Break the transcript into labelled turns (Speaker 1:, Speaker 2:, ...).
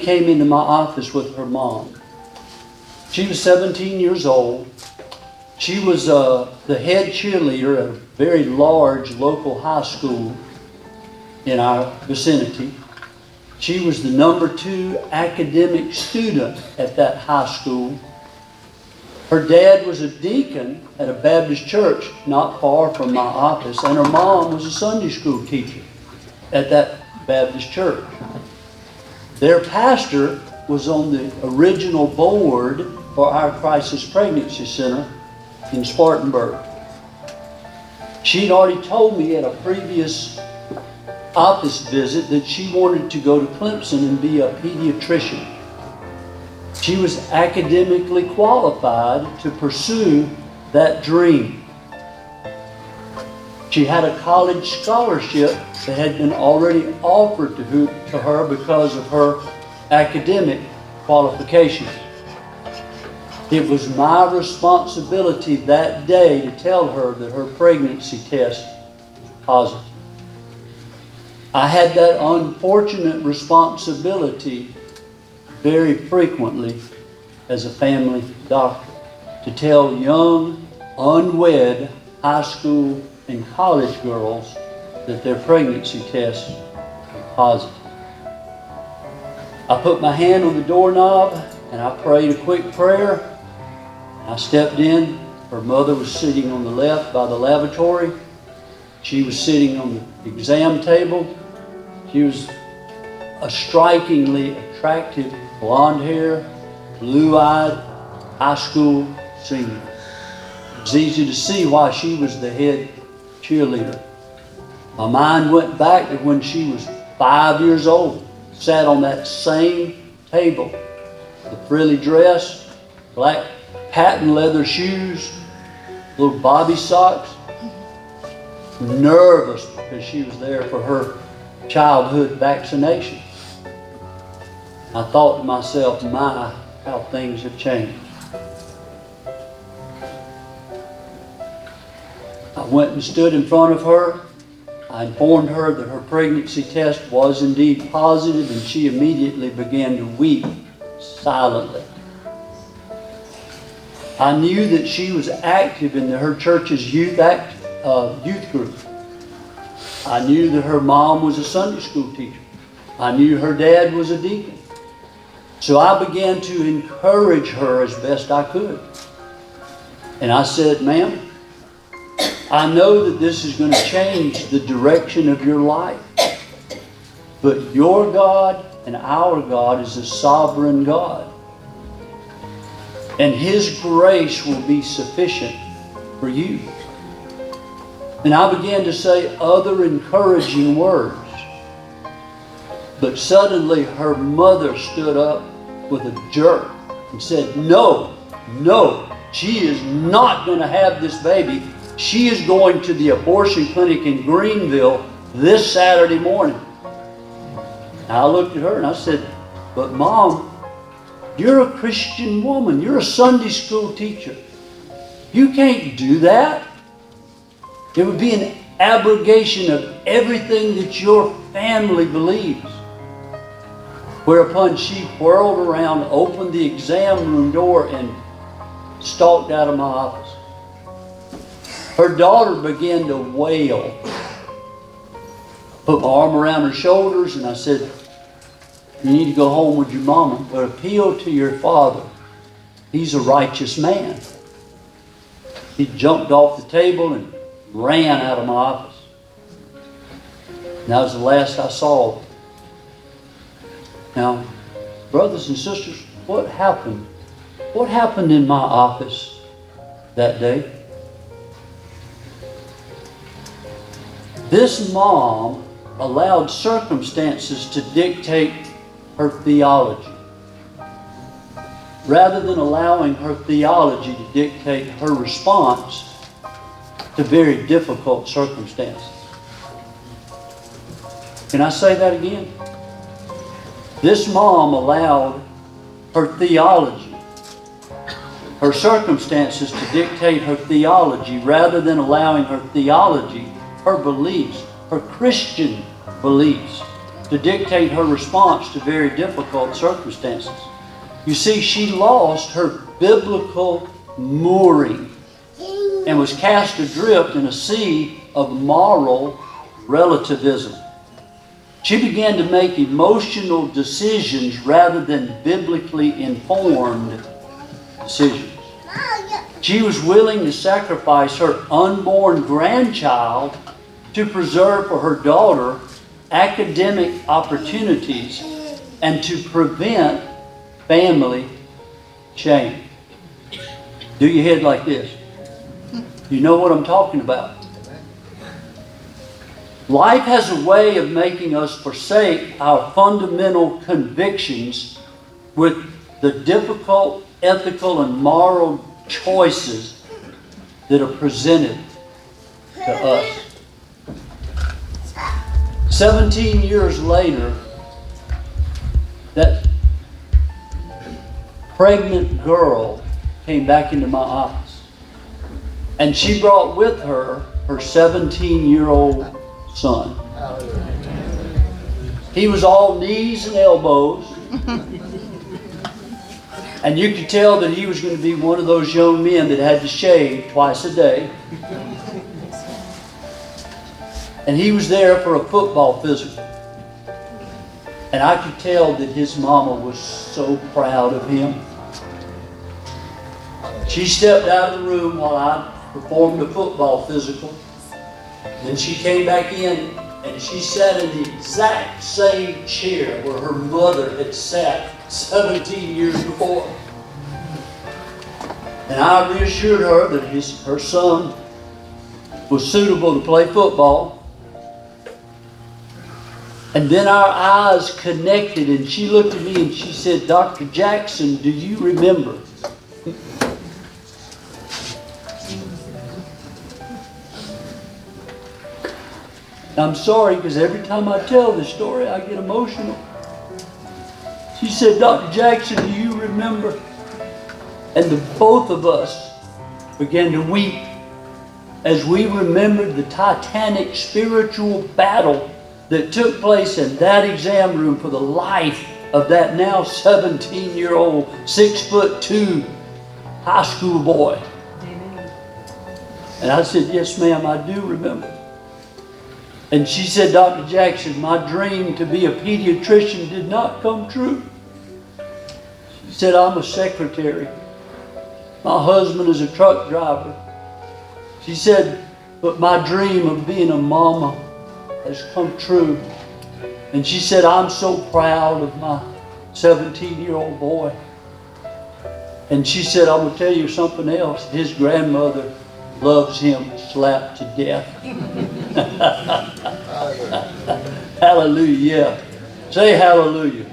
Speaker 1: came into my office with her mom. She was 17 years old. She was the head cheerleader at a very large local high school in our vicinity. She was the number 2 academic student at that high school. Her dad was a deacon at a Baptist church not far from my office, and her mom was a Sunday school teacher at that Baptist church. Their pastor was on the original board for our Crisis Pregnancy Center in Spartanburg. She'd already told me at a previous office visit that she wanted to go to Clemson and be a pediatrician. She was academically qualified to pursue that dream. She had a college scholarship that had been already offered to her because of her academic qualifications. It was my responsibility that day to tell her that her pregnancy test was positive. I had that unfortunate responsibility very frequently as a family doctor to tell young, unwed high school and college girls that their pregnancy tests were positive. I put my hand on the doorknob and I prayed a quick prayer. I stepped in. Her mother was sitting on the left by the lavatory. She was sitting on the exam table. She was a strikingly attractive, blonde hair, blue-eyed high school senior. It was easy to see why she was the head cheerleader. My mind went back to when she was 5 years old, sat on that same table, the frilly dress, black patent leather shoes, little bobby socks, nervous because she was there for her childhood vaccination. I thought to myself, my, how things have changed. I went and stood in front of her. I informed her that her pregnancy test was indeed positive, and she immediately began to weep silently. I knew that she was active in her church's youth group. I knew that her mom was a Sunday school teacher. I knew her dad was a deacon. So I began to encourage her as best I could. And I said, ma'am, I know that this is going to change the direction of your life. But your God and our God is a sovereign God. And His grace will be sufficient for you. And I began to say other encouraging words. But suddenly her mother stood up with a jerk and said, no, she is not going to have this baby. She is going to the abortion clinic in Greenville this Saturday morning. And I looked at her and I said, but Mom, you're a Christian woman. You're a Sunday school teacher. You can't do that. It would be an abrogation of everything that your family believes. Whereupon she whirled around, opened the exam room door, and stalked out of my office. Her daughter began to wail. I put my arm around her shoulders and I said, you need to go home with your mama, but appeal to your father. He's a righteous man. He jumped off the table and ran out of my office. And that was the last I saw of her. Now, brothers and sisters, what happened? What happened in my office that day? This mom allowed circumstances to dictate her theology, rather than allowing her theology to dictate her response to very difficult circumstances. Can I say that again? This mom allowed her theology, her circumstances to dictate her theology, rather than allowing her theology, her beliefs, her Christian beliefs, to dictate her response to very difficult circumstances. You see, she lost her biblical mooring and was cast adrift in a sea of moral relativism. She began to make emotional decisions rather than biblically informed decisions. She was willing to sacrifice her unborn grandchild to preserve for her daughter academic opportunities and to prevent family shame. Do your head like this. You know what I'm talking about. Life has a way of making us forsake our fundamental convictions with the difficult ethical and moral choices that are presented to us. 17 years later, that pregnant girl came back into my office. And she brought with her her 17-year-old son. He was all knees and elbows. And you could tell that he was going to be one of those young men that had to shave twice a day. And he was there for a football physical. And I could tell that his mama was so proud of him. She stepped out of the room while I performed the football physical. Then she came back in and she sat in the exact same chair where her mother had sat 17 years before. And I reassured her that her son was suitable to play football. And then our eyes connected and she looked at me and she said, "Dr. Jackson, do you remember?" I'm sorry because every time I tell this story, I get emotional. She said, "Dr. Jackson, do you remember?" And the both of us began to weep as we remembered the titanic spiritual battle that took place in that exam room for the life of that now 17-year-old, 6'2" high school boy. Amen. And I said, "Yes, ma'am, I do remember." And she said, "Dr. Jackson, my dream to be a pediatrician did not come true." She said, "I'm a secretary. My husband is a truck driver." She said, "But my dream of being a mama has come true." And she said, "I'm so proud of my 17-year-old boy." And she said, "I'm going to tell you something else. His grandmother loves him slapped to death." Hallelujah. Say hallelujah.